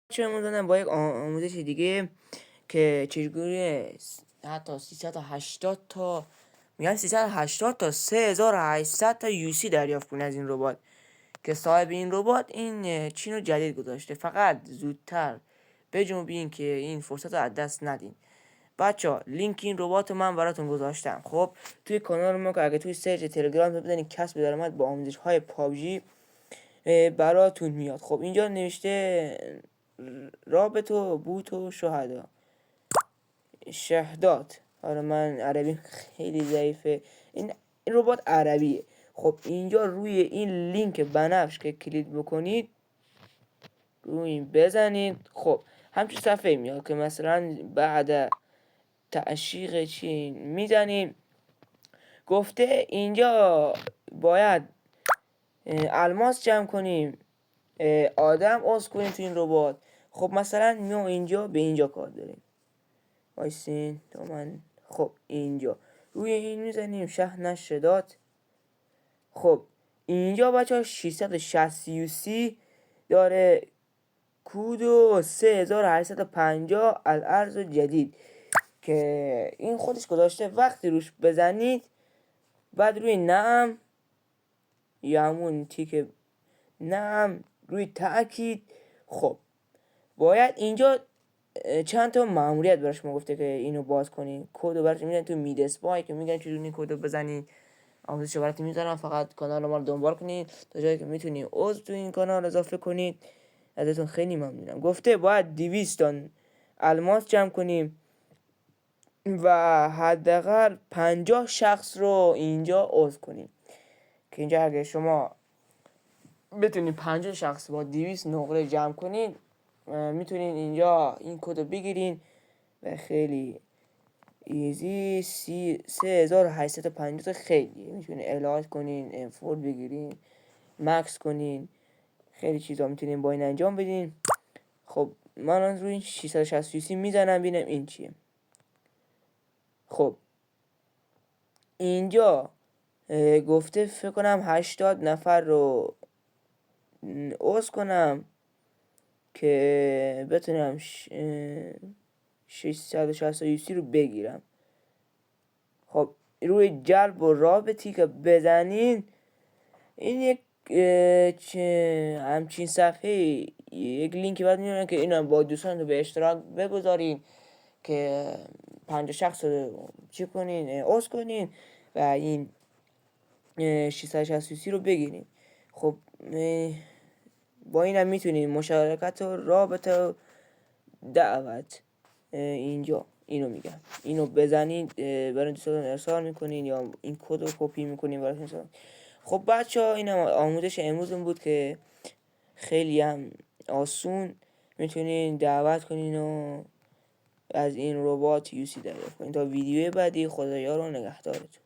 چه می‌دونم با یک آموزش دیگه که چجوری حتی 380 تا میگن 380 تا 3800 تا UC دریافت کنه از این ربات که صاحب این ربات این چین رو جدید گذاشته. فقط زودتر بجنبین که این فرصت رو از دست ندین. بچه لینک این ربات من براتون گذاشتم. خب توی کانال ما که اگه توی سرچ تلگرام بزنید کسب درآمد با آموزش های پابجی براتون میاد. خب اینجا نوشته رابط و بوت و شهدات. حالا من عربی خیلی ضعیفه. این ربات عربیه. خب اینجا روی این لینک بنفش که کلیک بکنید روی این بزنید. خب همچون صفحه میاد که مثلا بعد تعشیق چین میزنیم. گفته اینجا باید الماس جمع کنیم، آدم عضو کنیم تو این ربات. خب مثلا میام اینجا به اینجا کار داریم وایسین تو من. خب اینجا روی این میزنیم شهر نشدات. خب اینجا بچه ها 660 UC داره، کود و 3850 الارز جدید که این خودش گذاشته. وقتی روش بزنید بعد روی نعم یا همون تیک نعم روی تأکید. خب باید اینجا چند تا ماموریت براش ما گفته که اینو باز کنین. کد رو براتون میدن تو مید اسپای که میگن چجوری این کد رو بزنین. آموزش براتون میذارم، فقط کانال ما رو دنبال کنید تا جایی که میتونید عضو تو این کانال اضافه کنید. ازتون خیلی ممنونم. گفته باید 200 تا الماس جمع کنیم و حداقل 50 شخص رو اینجا عضو کنیم که اینجا اگه شما بتونید 50 شخص با 200 نقره جمع کنید میتونین اینجا این کد رو بگیرین و خیلی ایزی 3850 خیلی میتونین علاج کنین، انفورد بگیرین، مکس کنین، خیلی چیزا میتونین با این انجام بدین. خب من روی این 660 میزنم ببینم این چیه. خب اینجا گفته فکر کنم 80 نفر رو عضو کنم که بتونم 660 رو بگیرم. خب روی جلب و رابطی که بزنین این یک همچین صفحه یک لینک بعد میونه که اینو با دوستان رو به اشتراک بگذارین که 50 شخص رو چی کنین عضو کنین و این 660 رو بگیرین. خب با اینم میتونین مشارکت و رابطه و دعوت اینجا اینو میگم اینو بزنید برای دوستان ارسال میکنین یا این کد رو کپی میکنین برای دوستان. خب بچه ها این آموزش امروزم بود که خیلی هم آسون میتونین دعوت کنین و از این ربات UC دریافت کنین. تا ویدیو بعدی خدایا رو نگهدارتون.